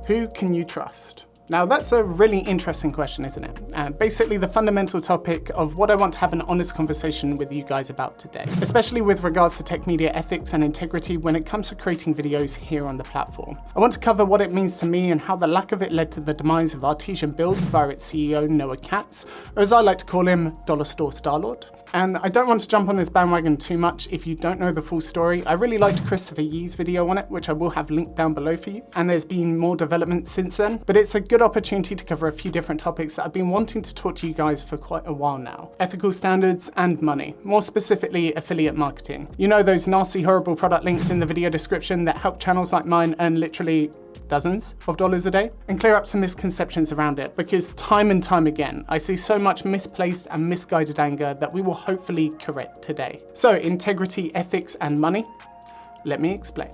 Who can you trust? Now that's a really interesting question, isn't it? And basically the fundamental topic of what I want to have an honest conversation with you guys about today, especially with regards to tech media ethics and integrity when it comes to creating videos here on the platform. I want to cover what it means to me and how the lack of it led to the demise of Artesian Builds via its CEO, Noah Katz, or as I like to call him, Dollar Store Starlord. And I don't want to jump on this bandwagon too much if you don't know the full story. I really liked Christopher Yee's video on it, which I will have linked down below for you. And there's been more development since then, but it's a good opportunity to cover a few different topics that I've been wanting to talk to you guys for quite a while now. Ethical standards and money, more specifically affiliate marketing. You know those nasty, horrible product links in the video description that help channels like mine earn literally dozens of dollars a day, and clear up some misconceptions around it, because time and time again, I see so much misplaced and misguided anger that we will hopefully correct today. So integrity, ethics, and money, let me explain.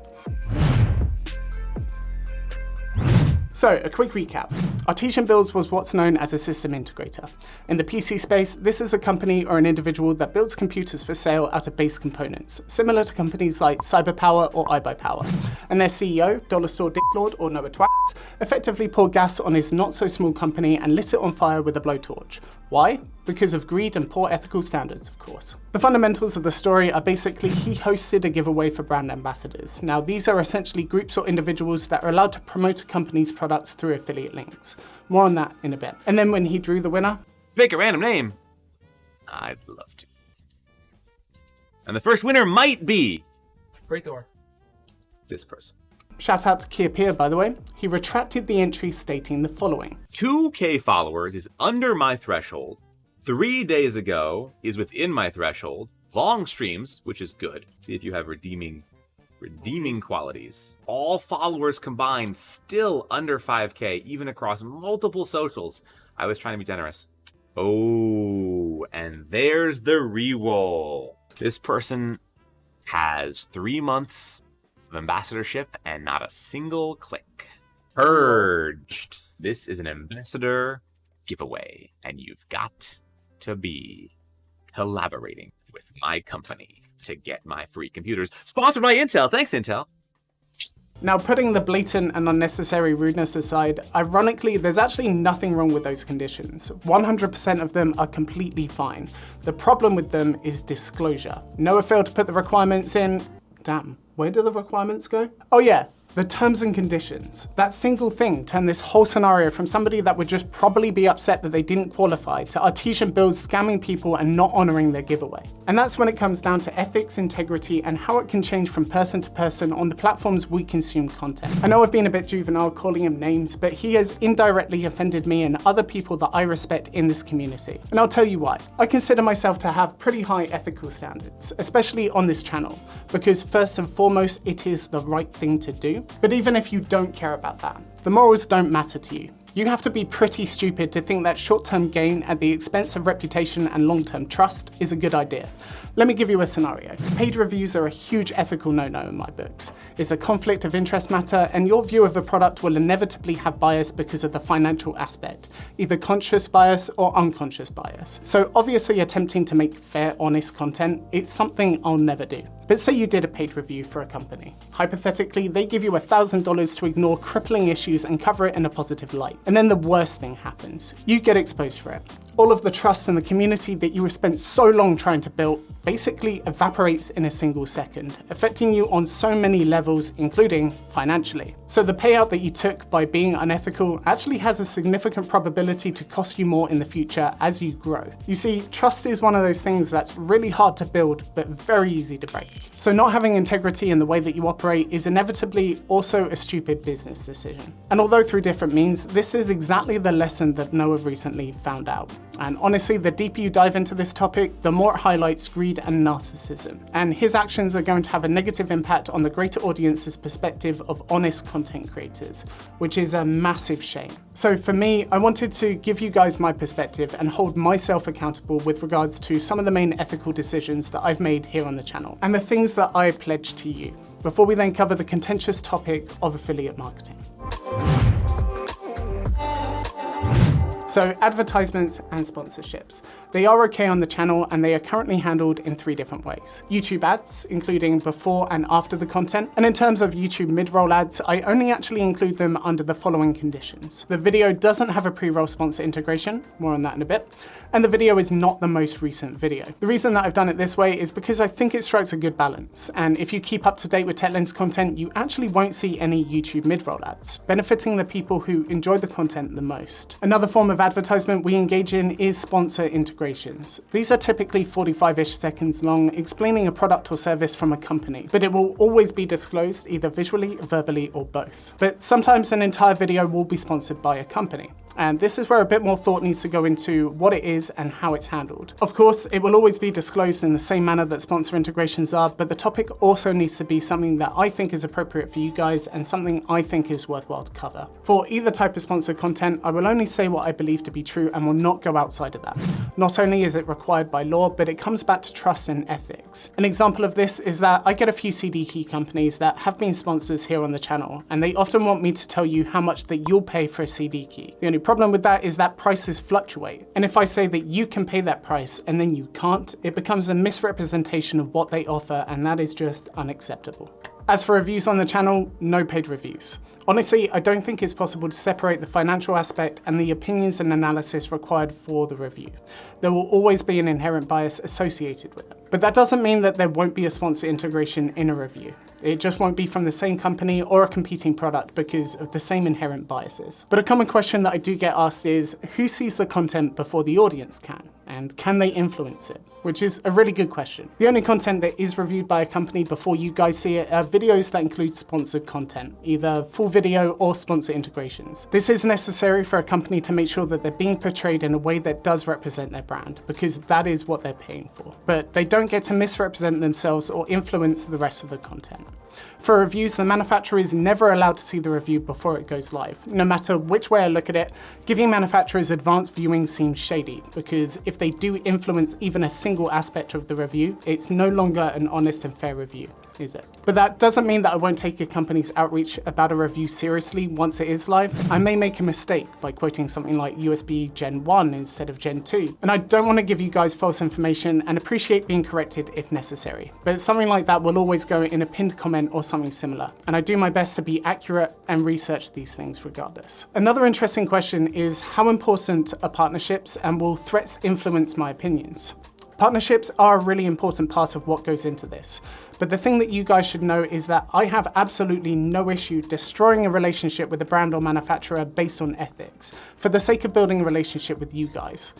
So, a quick recap. Artesian Builds was what's known as a system integrator. In the PC space, this is a company or an individual that builds computers for sale out of base components, similar to companies like Cyberpower or iBuyPower. And their CEO, Dollar Store Dicklord or Noah Twats, effectively poured gas on his not-so-small company and lit it on fire with a blowtorch. Why? Because of greed and poor ethical standards, of course. The fundamentals of the story are basically he hosted a giveaway for brand ambassadors. Now, these are essentially groups or individuals that are allowed to promote a company's products through affiliate links. More on that in a bit. And then when he drew the winner, pick a random name. I'd love to. And the first winner might be Great door. this person. shout out to Kiapia, by the way, he retracted the entry stating the following. 2K followers is under my threshold. 3 days ago is within my threshold. Long streams, which is good. See if you have redeeming qualities. All followers combined still under 5K, even across multiple socials. I was trying to be generous. Oh, and there's the reroll. This person has 3 months of ambassadorship and not a single click. Purged. This is an ambassador giveaway, and you've got to be collaborating with my company to get my free computers. Sponsored by Intel. Thanks, Intel. Now, putting the blatant and unnecessary rudeness aside, ironically, there's actually nothing wrong with those conditions. 100% of them are completely fine. The problem with them is disclosure. Noah failed to put the requirements in. Damn, where do the requirements go? Oh yeah, the terms and conditions. That single thing turned this whole scenario from somebody that would just probably be upset that they didn't qualify to Artesian Builds scamming people and not honoring their giveaway. And that's when it comes down to ethics, integrity, and how it can change from person to person on the platforms we consume content. I know I've been a bit juvenile calling him names, but he has indirectly offended me and other people that I respect in this community. And I'll tell you why. I consider myself to have pretty high ethical standards, especially on this channel, because first and foremost, it is the right thing to do. But even if you don't care about that, the morals don't matter to you. You have to be pretty stupid to think that short-term gain at the expense of reputation and long-term trust is a good idea. Let me give you a scenario. Paid reviews are a huge ethical no-no in my books. It's a conflict of interest matter, and your view of a product will inevitably have bias because of the financial aspect, either conscious bias or unconscious bias. So obviously attempting to make fair, honest content, it's something I'll never do. But say you did a paid review for a company. Hypothetically, they give you $1,000 to ignore crippling issues and cover it in a positive light. And then the worst thing happens. You get exposed for it. All of the trust in the community that you have spent so long trying to build basically evaporates in a single second, affecting you on so many levels, including financially. So the payout that you took by being unethical actually has a significant probability to cost you more in the future as you grow. You see, trust is one of those things that's really hard to build, but very easy to break. So not having integrity in the way that you operate is inevitably also a stupid business decision. And although through different means, this is exactly the lesson that Noah recently found out. And honestly, the deeper you dive into this topic, the more it highlights greed and narcissism. And his actions are going to have a negative impact on the greater audience's perspective of honest content creators, which is a massive shame. So for me, I wanted to give you guys my perspective and hold myself accountable with regards to some of the main ethical decisions that I've made here on the channel and the things that I pledge to you, before we then cover the contentious topic of affiliate marketing. So advertisements and sponsorships. They are okay on the channel and they are currently handled in 3 different ways. YouTube ads, including before and after the content. And in terms of YouTube mid-roll ads, I only actually include them under the following conditions. The video doesn't have a pre-roll sponsor integration, more on that in a bit, and the video is not the most recent video. The reason that I've done it this way is because I think it strikes a good balance, and if you keep up to date with TechLens content, you actually won't see any YouTube mid-roll ads, benefiting the people who enjoy the content the most. Another form of advertisement we engage in is sponsor integrations. These are typically 45-ish seconds long, explaining a product or service from a company, but it will always be disclosed either visually, verbally, or both. But sometimes an entire video will be sponsored by a company. And this is where a bit more thought needs to go into what it is and how it's handled. Of course, it will always be disclosed in the same manner that sponsor integrations are, but the topic also needs to be something that I think is appropriate for you guys and something I think is worthwhile to cover. For either type of sponsored content, I will only say what I believe to be true and will not go outside of that. Not only is it required by law, but it comes back to trust and ethics. An example of this is that I get a few CD key companies that have been sponsors here on the channel, and they often want me to tell you how much that you'll pay for a CD key. The only problem with that is that prices fluctuate. And if I say that you can pay that price and then you can't, it becomes a misrepresentation of what they offer, and that is just unacceptable. As for reviews on the channel, no paid reviews. Honestly, I don't think it's possible to separate the financial aspect and the opinions and analysis required for the review. There will always be an inherent bias associated with it. But that doesn't mean that there won't be a sponsor integration in a review. It just won't be from the same company or a competing product because of the same inherent biases. But a common question that I do get asked is, who sees the content before the audience can? And can they influence it? Which is a really good question. The only content that is reviewed by a company before you guys see it are videos that include sponsored content, either full video or sponsor integrations. This is necessary for a company to make sure that they're being portrayed in a way that does represent their brand, because that is what they're paying for. But they don't get to misrepresent themselves or influence the rest of the content. For reviews, the manufacturer is never allowed to see the review before it goes live. No matter which way I look at it, giving manufacturers advanced viewing seems shady, because if they do influence even a single aspect of the review, it's no longer an honest and fair review, is it? But that doesn't mean that I won't take a company's outreach about a review seriously once it is live. I may make a mistake by quoting something like USB Gen 1 instead of Gen 2. And I don't want to give you guys false information and appreciate being corrected if necessary. But something like that will always go in a pinned comment or something similar. And I do my best to be accurate and research these things regardless. Another interesting question is, how important are partnerships, and will threats influence my opinions? Partnerships are a really important part of what goes into this. But the thing that you guys should know is that I have absolutely no issue destroying a relationship with a brand or manufacturer based on ethics, for the sake of building a relationship with you guys.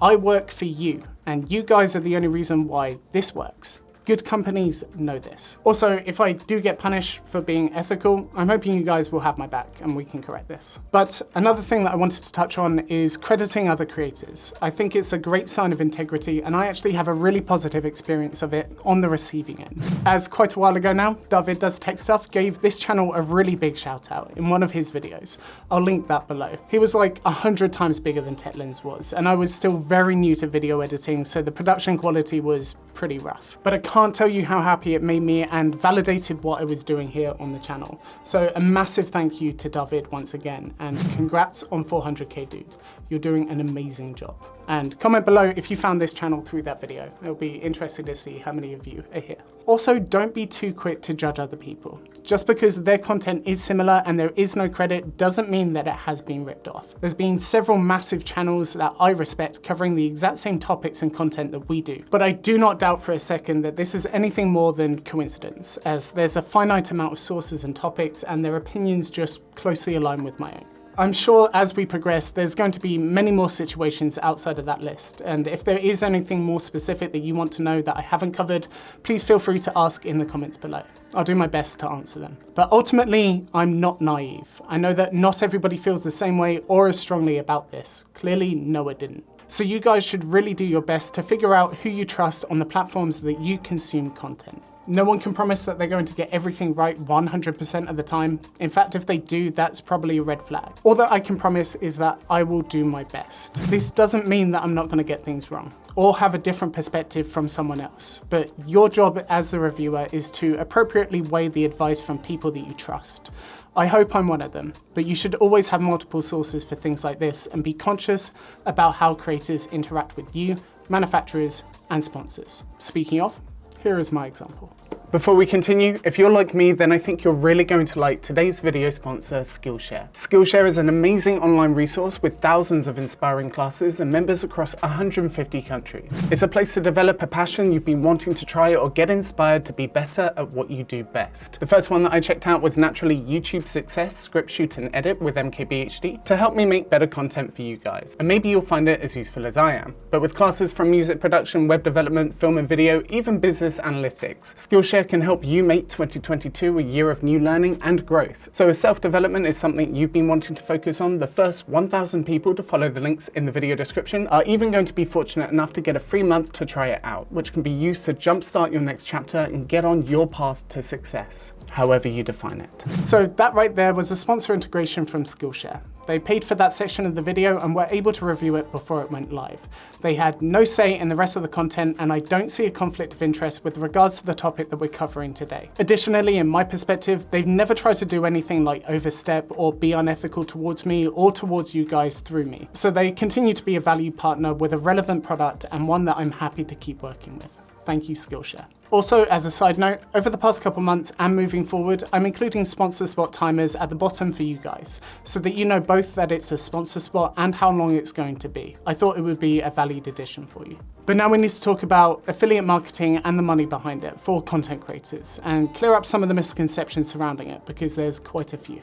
I work for you, and you guys are the only reason why this works. Good companies know this. Also, if I do get punished for being ethical, I'm hoping you guys will have my back and we can correct this. But another thing that I wanted to touch on is crediting other creators. I think it's a great sign of integrity, and I actually have a really positive experience of it on the receiving end. As quite a while ago now, David Does Tech Stuff gave this channel a really big shout out in one of his videos. I'll link that below. He was like 100 times bigger than TechLens was, and I was still very new to video editing, so the production quality was pretty rough. But I can't tell you how happy it made me and validated what I was doing here on the channel. So a massive thank you to David once again, and congrats on 400k, dude. You're doing an amazing job. And comment below if you found this channel through that video. It'll be interesting to see how many of you are here. Also, don't be too quick to judge other people. Just because their content is similar and there is no credit doesn't mean that it has been ripped off. There's been several massive channels that I respect covering the exact same topics and content that we do. But I do not doubt for a second that this is anything more than coincidence, as there's a finite amount of sources and topics and their opinions just closely align with my own. I'm sure as we progress, there's going to be many more situations outside of that list. And if there is anything more specific that you want to know that I haven't covered, please feel free to ask in the comments below. I'll do my best to answer them. But ultimately, I'm not naive. I know that not everybody feels the same way or as strongly about this. Clearly, Noah didn't. So you guys should really do your best to figure out who you trust on the platforms that you consume content. No one can promise that they're going to get everything right 100% of the time. In fact, if they do, that's probably a red flag. All that I can promise is that I will do my best. This doesn't mean that I'm not going to get things wrong or have a different perspective from someone else. But your job as the reviewer is to appropriately weigh the advice from people that you trust. I hope I'm one of them, but you should always have multiple sources for things like this and be conscious about how creators interact with you, manufacturers, and sponsors. Speaking of, here is my example. Before we continue, if you're like me, then I think you're really going to like today's video sponsor, Skillshare. Skillshare is an amazing online resource with thousands of inspiring classes and members across 150 countries. It's a place to develop a passion you've been wanting to try or get inspired to be better at what you do best. The first one that I checked out was naturally YouTube Success, Script Shoot and Edit with MKBHD to help me make better content for you guys. And maybe you'll find it as useful as I am. But with classes from music production, web development, film and video, even business analytics, Skillshare can help you make 2022 a year of new learning and growth. So if self-development is something you've been wanting to focus on, the first 1,000 people to follow the links in the video description are even going to be fortunate enough to get a free month to try it out, which can be used to jumpstart your next chapter and get on your path to success, however you define it. So that right there was a sponsor integration from Skillshare. They paid for that section of the video and were able to review it before it went live. They had no say in the rest of the content, and I don't see a conflict of interest with regards to the topic that we're covering today. Additionally, in my perspective, they've never tried to do anything like overstep or be unethical towards me or towards you guys through me. So they continue to be a valued partner with a relevant product and one that I'm happy to keep working with. Thank you, Skillshare. Also, as a side note, over the past couple months and moving forward, I'm including sponsor spot timers at the bottom for you guys, so that you know both that it's a sponsor spot and how long it's going to be. I thought it would be a valued addition for you. But now we need to talk about affiliate marketing and the money behind it for content creators, and clear up some of the misconceptions surrounding it, because there's quite a few.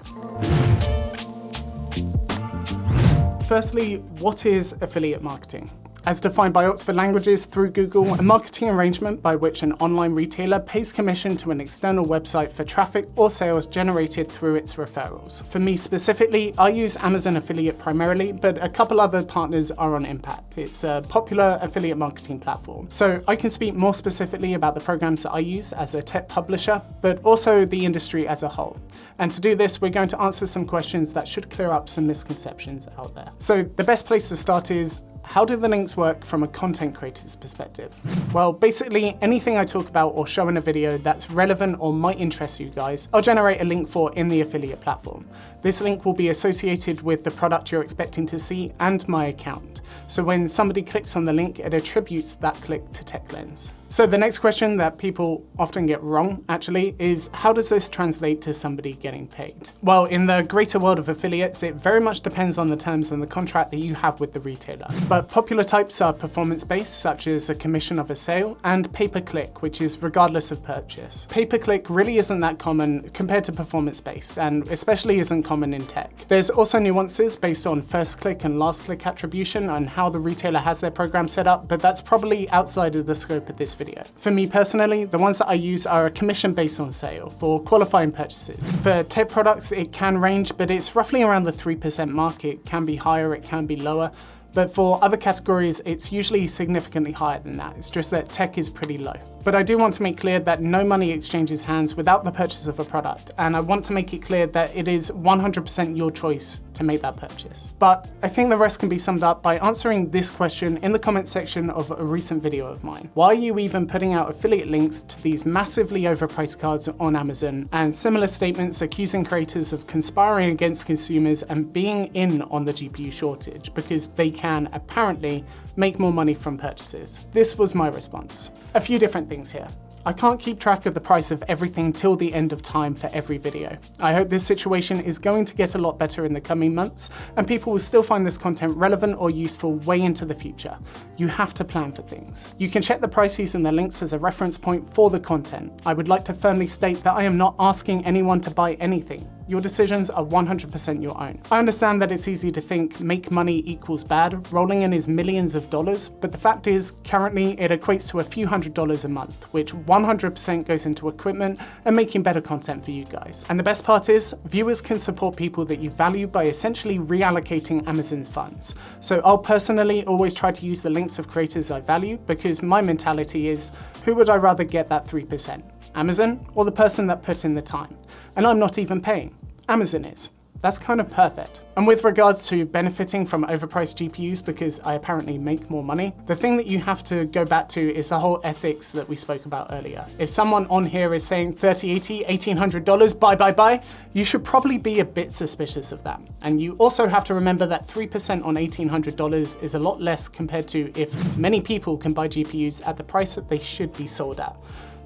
Firstly, what is affiliate marketing? As defined by Oxford Languages through Google, a marketing arrangement by which an online retailer pays commission to an external website for traffic or sales generated through its referrals. For me specifically, I use Amazon Affiliate primarily, but a couple other partners are on Impact. It's a popular affiliate marketing platform. So I can speak more specifically about the programs that I use as a tech publisher, but also the industry as a whole. And to do this, we're going to answer some questions that should clear up some misconceptions out there. So the best place to start is, how do the links work from a content creator's perspective? Well, basically anything I talk about or show in a video that's relevant or might interest you guys, I'll generate a link for in the affiliate platform. This link will be associated with the product you're expecting to see and my account. So when somebody clicks on the link, it attributes that click to TechLens. So the next question that people often get wrong, actually, is how does this translate to somebody getting paid? Well, in the greater world of affiliates, it very much depends on the terms and the contract that you have with the retailer. But popular types are performance-based, such as a commission of a sale, and pay-per-click, which is regardless of purchase. Pay-per-click really isn't that common compared to performance-based, and especially isn't common in tech. There's also nuances based on first-click and last-click attribution and how the retailer has their program set up, but that's probably outside of the scope of this video. For me personally, the ones that I use are a commission based on sale for qualifying purchases. For tech products, it can range, but it's roughly around the 3% mark. It can be higher, it can be lower. But for other categories, it's usually significantly higher than that. It's just that tech is pretty low. But I do want to make clear that no money exchanges hands without the purchase of a product. And I want to make it clear that it is 100% your choice to make that purchase. But I think the rest can be summed up by answering this question in the comment section of a recent video of mine. Why are you even putting out affiliate links to these massively overpriced cards on Amazon and similar statements accusing creators of conspiring against consumers and being in on the GPU shortage because they can apparently make more money from purchases? This was my response. A few different things here. I can't keep track of the price of everything till the end of time for every video. I hope this situation is going to get a lot better in the coming months and people will still find this content relevant or useful way into the future. You have to plan for things. You can check the price using the links as a reference point for the content. I would like to firmly state that I am not asking anyone to buy anything. Your decisions are 100% your own. I understand that it's easy to think make money equals bad, rolling in is millions of dollars, but the fact is currently it equates to a few $100s a month, which 100% goes into equipment and making better content for you guys. And the best part is, viewers can support people that you value by essentially reallocating Amazon's funds. So I'll personally always try to use the links of creators I value because my mentality is, who would I rather get that 3%? Amazon or the person that put in the time? And I'm not even paying. Amazon is. That's kind of perfect. And with regards to benefiting from overpriced GPUs because I apparently make more money, the thing that you have to go back to is the whole ethics that we spoke about earlier. If someone on here is saying $3080, $1,800, buy, you should probably be a bit suspicious of that. And you also have to remember that 3% on $1,800 is a lot less compared to if many people can buy GPUs at the price that they should be sold at.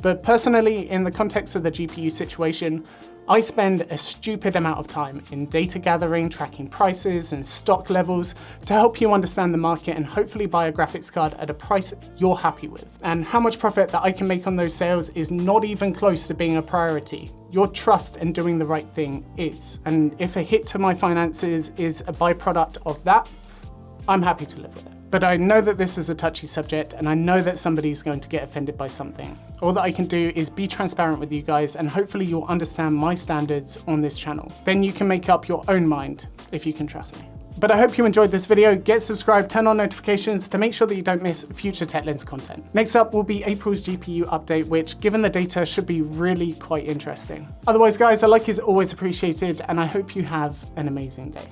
But personally, in the context of the GPU situation, I spend a stupid amount of time in data gathering, tracking prices and stock levels to help you understand the market and hopefully buy a graphics card at a price you're happy with. And how much profit that I can make on those sales is not even close to being a priority. Your trust in doing the right thing is. And if a hit to my finances is a byproduct of that, I'm happy to live with it. But I know that this is a touchy subject and I know that somebody's going to get offended by something. All that I can do is be transparent with you guys and hopefully you'll understand my standards on this channel. Then you can make up your own mind if you can trust me. But I hope you enjoyed this video. Get subscribed, turn on notifications to make sure that you don't miss future TechLens content. Next up will be April's GPU update, which given the data should be really quite interesting. Otherwise guys, a like is always appreciated and I hope you have an amazing day.